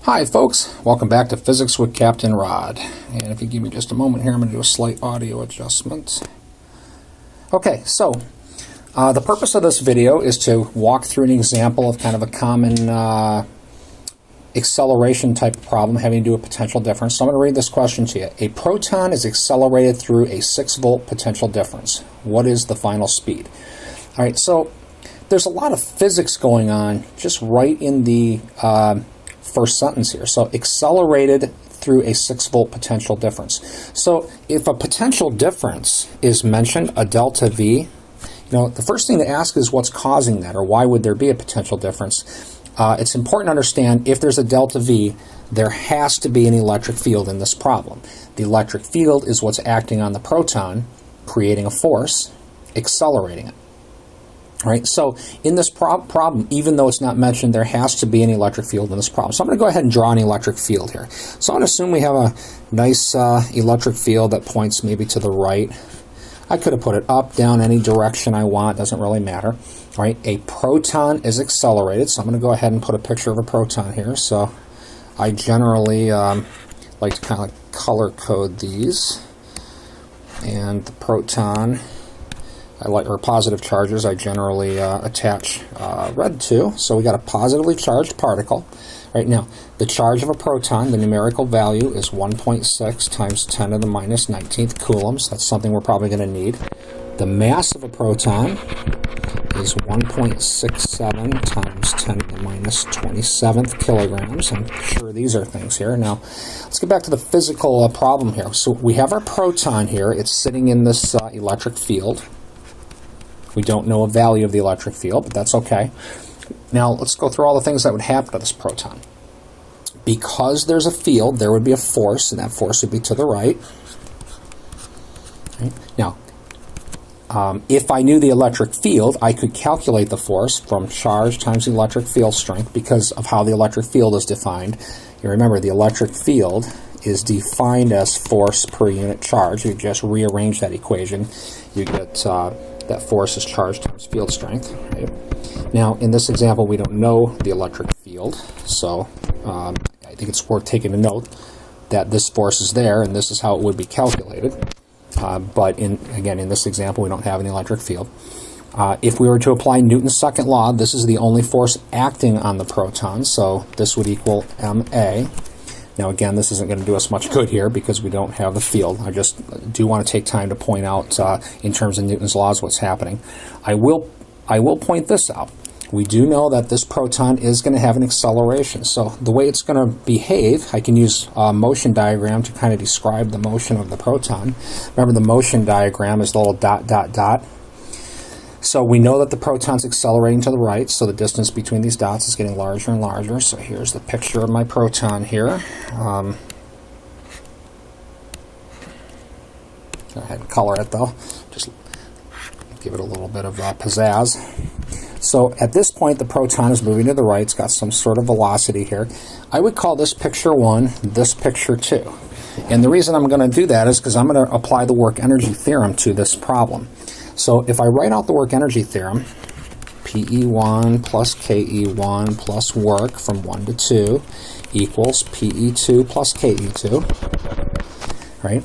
Hi folks, welcome back to Physics with Captain Rod. And if you give me just a moment here, I'm going to do a slight audio adjustment. Okay, so the purpose of this video is to walk through an example of kind of a common acceleration type of problem having to do with potential difference. So I'm going to read this question to you. A proton is accelerated through a 6-volt potential difference. What is the final speed? All right, so there's a lot of physics going on just right in the first sentence here. So accelerated through a 6-volt potential difference. So if a potential difference is mentioned, a delta V, the first thing to ask is what's causing that, or why would there be a potential difference? It's important to understand if there's a delta V, there has to be an electric field in this problem. The electric field is what's acting on the proton, creating a force, accelerating it. All right, so in this problem, even though it's not mentioned, there has to be an electric field in this problem. So I'm going to go ahead and draw an electric field here. So I'm going to assume we have a nice electric field that points maybe to the right. I could have put it up, down, any direction I want, doesn't really matter. All right, a proton is accelerated, so I'm going to go ahead and put a picture of a proton here. So I generally like to kind of color code these. And the proton, or positive charges, I generally attach red to. So we got a positively charged particle. Right now, the charge of a proton, the numerical value is 1.6 times 10 to the minus 19th coulombs. That's something we're probably going to need. The mass of a proton is 1.67 times 10 to the minus 27th kilograms. I'm sure these are things here. Now, let's get back to the physical problem here. So we have our proton here. It's sitting in this electric field. We don't know a value of the electric field, but that's okay. Now let's go through all the things that would happen to this proton. Because there's a field, there would be a force, and that force would be to the right. Okay. Now, if I knew the electric field, I could calculate the force from charge times the electric field strength because of how the electric field is defined. You remember, the electric field is defined as force per unit charge. You just rearrange that equation. You get that force is charge times field strength. Right? Now, in this example, we don't know the electric field, so I think it's worth taking a note that this force is there, and this is how it would be calculated. But in this example, we don't have an electric field. If we were to apply Newton's second law, this is the only force acting on the proton, so this would equal ma. Now again, this isn't going to do us much good here because we don't have the field. I just do want to take time to point out in terms of Newton's laws what's happening. I will point this out. We do know that this proton is going to have an acceleration. So the way it's going to behave, I can use a motion diagram to kind of describe the motion of the proton. Remember, the motion diagram is the little dot, dot, dot. So we know that the proton's accelerating to the right, so the distance between these dots is getting larger and larger. So here's the picture of my proton here. Go ahead and color it though. Just give it a little bit of pizzazz. So at this point, the proton is moving to the right. It's got some sort of velocity here. I would call this picture 1, this picture 2. And the reason I'm going to do that is because I'm going to apply the work energy theorem to this problem. So if I write out the work energy theorem, PE1 plus KE1 plus work from 1 to 2 equals PE2 plus KE2, right?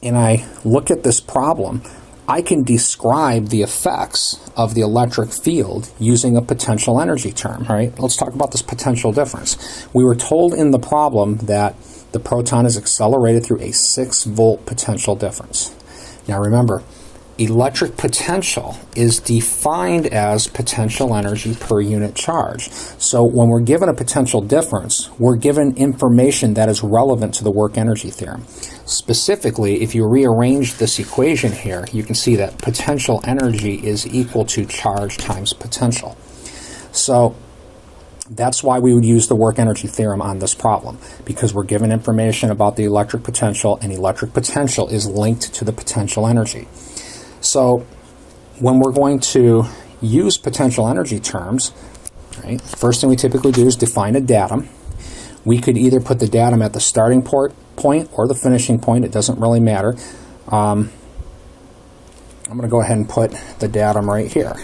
And I look at this problem, I can describe the effects of the electric field using a potential energy term, right? Let's talk about this potential difference. We were told in the problem that the proton is accelerated through a 6-volt potential difference. Now remember, electric potential is defined as potential energy per unit charge. So when we're given a potential difference, we're given information that is relevant to the work energy theorem. Specifically, if you rearrange this equation here, you can see that potential energy is equal to charge times potential. So that's why we would use the work energy theorem on this problem, because we're given information about the electric potential, and electric potential is linked to the potential energy. So when we're going to use potential energy terms, right, first thing we typically do is define a datum. We could either put the datum at the starting point or the finishing point. It doesn't really matter. I'm going to go ahead and put the datum right here.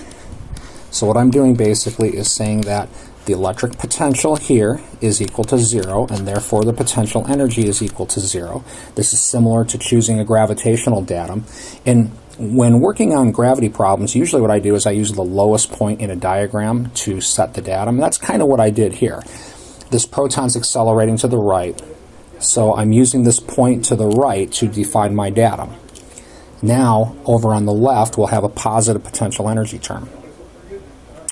So what I'm doing basically is saying that the electric potential here is equal to 0, and therefore the potential energy is equal to 0. This is similar to choosing a gravitational datum. And when working on gravity problems, usually what I do is I use the lowest point in a diagram to set the datum. And that's kind of what I did here. This proton's accelerating to the right, so I'm using this point to the right to define my datum. Now, over on the left, we'll have a positive potential energy term.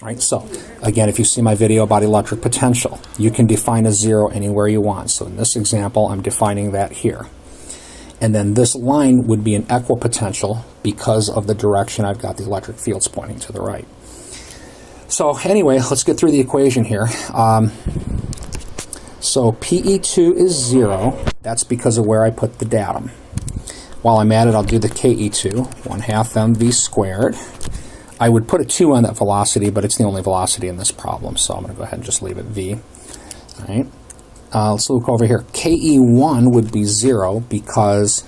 All right, so again, if you see my video about electric potential, you can define a 0 anywhere you want. So in this example, I'm defining that here. And then this line would be an equipotential because of the direction I've got the electric fields pointing to the right. So anyway, let's get through the equation here. So PE2 is 0. That's because of where I put the datum. While I'm at it, I'll do the KE2, 1/2 mv squared. I would put a 2 on that velocity, but it's the only velocity in this problem, so I'm going to go ahead and just leave it v. All right. Let's look over here. KE1 would be 0 because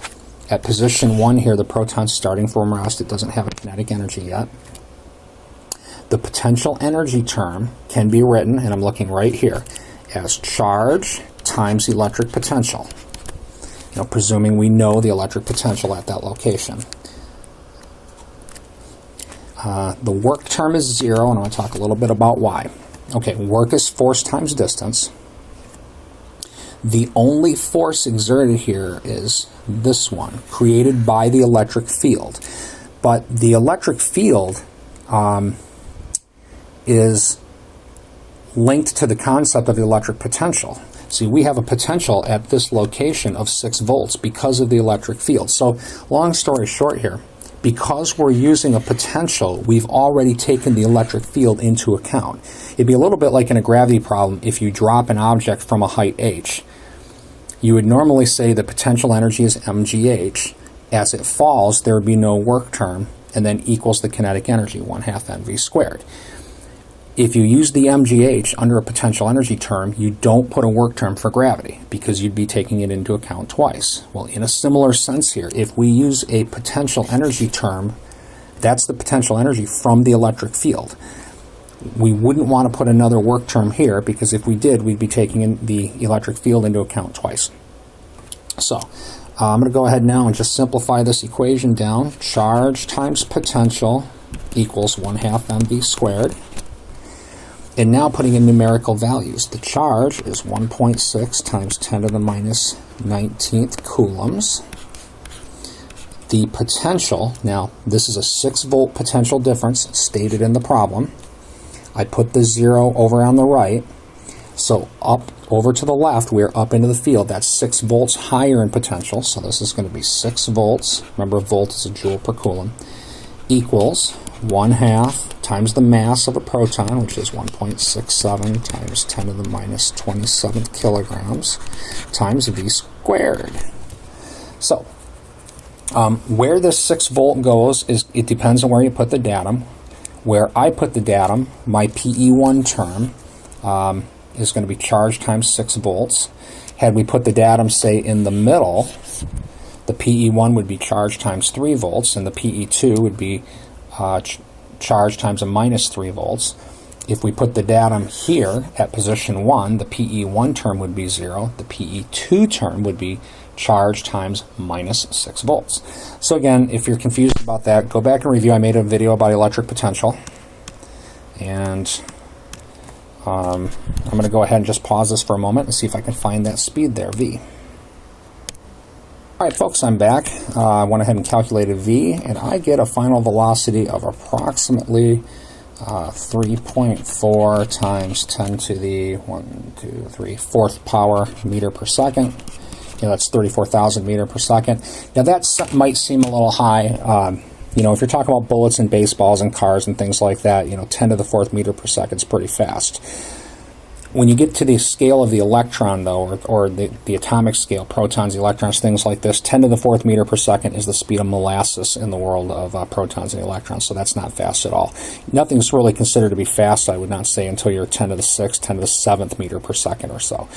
at position 1 here, the proton's starting from rest. It doesn't have a kinetic energy yet. The potential energy term can be written, and I'm looking right here, as charge times electric potential. You know, presuming we know the electric potential at that location. The work term is 0, and I'm going to talk a little bit about why. Okay, work is force times distance. The only force exerted here is this one, created by the electric field. But the electric field is linked to the concept of the electric potential. See, we have a potential at this location of 6 volts because of the electric field. So, long story short here, because we're using a potential, we've already taken the electric field into account. It'd be a little bit like in a gravity problem if you drop an object from a height h. You would normally say the potential energy is mgh. As it falls, there would be no work term, and then equals the kinetic energy, 1/2 mv squared. If you use the mgh under a potential energy term, you don't put a work term for gravity because you'd be taking it into account twice. Well, in a similar sense here, if we use a potential energy term, that's the potential energy from the electric field. We wouldn't want to put another work term here because if we did, we'd be taking in the electric field into account twice. So I'm going to go ahead now and just simplify this equation down. Charge times potential equals 1/2 mv squared. And now putting in numerical values. The charge is 1.6 times 10 to the minus 19th coulombs. The potential, now this is a 6 volt potential difference stated in the problem. I put the 0 over on the right. So up over to the left, we're up into the field. That's 6 volts higher in potential. So this is going to be 6 volts. Remember, a volt is a joule per coulomb. Equals 1/2 times the mass of a proton, which is 1.67 times 10 to the minus 27th kilograms, times v squared. So, where this 6 volt goes, it depends on where you put the datum. Where I put the datum, my PE1 term is going to be charge times 6 volts. Had we put the datum, say, in the middle, the PE1 would be charge times 3 volts, and the PE2 would be charge times a minus 3 volts. If we put the datum here at position 1, the PE1 term would be 0. The PE2 term would be charge times minus 6 volts. So again, if you're confused about that, go back and review. I made a video about electric potential. And I'm going to go ahead and just pause this for a moment and see if I can find that speed there, v. Alright folks, I'm back. I went ahead and calculated v, and I get a final velocity of approximately 3.4 times 10 to the 4th power meter per second. You know, that's 34,000 meter per second. Now that might seem a little high. You know, if you're talking about bullets and baseballs and cars and things like that, you know, 10 to the 4th meter per second is pretty fast. When you get to the scale of the electron, though, or the atomic scale, protons, electrons, things like this, 10 to the 4th meter per second is the speed of molasses in the world of protons and electrons, so that's not fast at all. Nothing's really considered to be fast, I would not say, until you're 10 to the 6th, 10 to the 7th meter per second or so.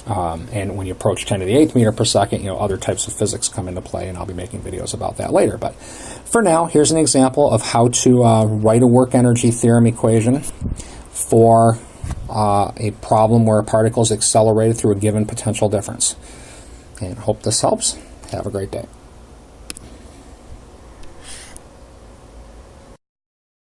And when you approach 10 to the 8th meter per second, you know, other types of physics come into play, and I'll be making videos about that later. But for now, here's an example of how to write a work energy theorem equation for a problem where a particle is accelerated through a given potential difference. And hope this helps. Have a great day.